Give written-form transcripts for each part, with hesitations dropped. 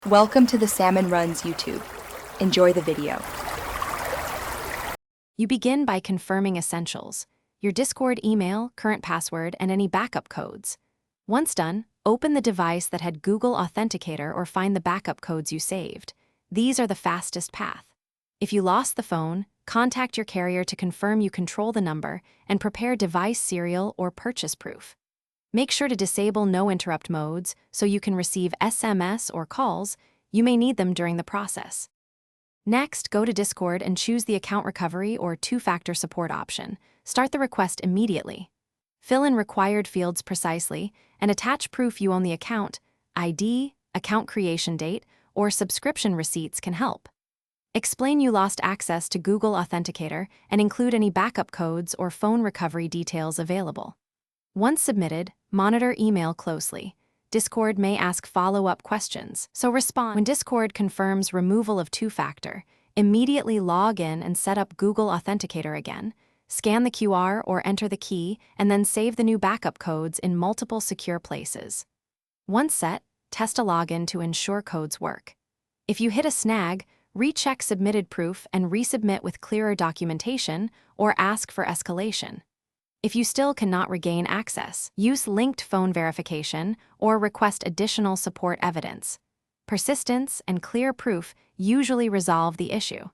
Welcome to the Salmon Runs YouTube. Enjoy the video. You begin by confirming essentials: your Discord email, current password, and any backup codes. Once done, open the device that had Google Authenticator or find the backup codes you saved. These are the fastest path. If you lost the phone, contact your carrier to confirm you control the number and prepare device serial or purchase proof. Make sure to disable no interrupt modes so you can receive SMS or calls. You may need them during the process. Next, go to Discord and choose the account recovery or two-factor support option. Start the request immediately. Fill in required fields precisely and attach proof you own the account. ID, account creation date, or subscription receipts can help. Explain you lost access to Google Authenticator and include any backup codes or phone recovery details available. Once submitted, monitor email closely. Discord may ask follow-up questions, so respond. When Discord confirms removal of two-factor, immediately log in and set up Google Authenticator again. Scan the QR or enter the key, and then save the new backup codes in multiple secure places. Once set, test a login to ensure codes work. If you hit a snag, recheck submitted proof and resubmit with clearer documentation or ask for escalation. If you still cannot regain access, use linked phone verification or request additional support evidence. Persistence and clear proof usually resolve the issue.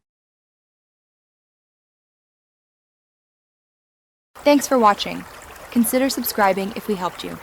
Thanks for watching. Consider subscribing if we helped you.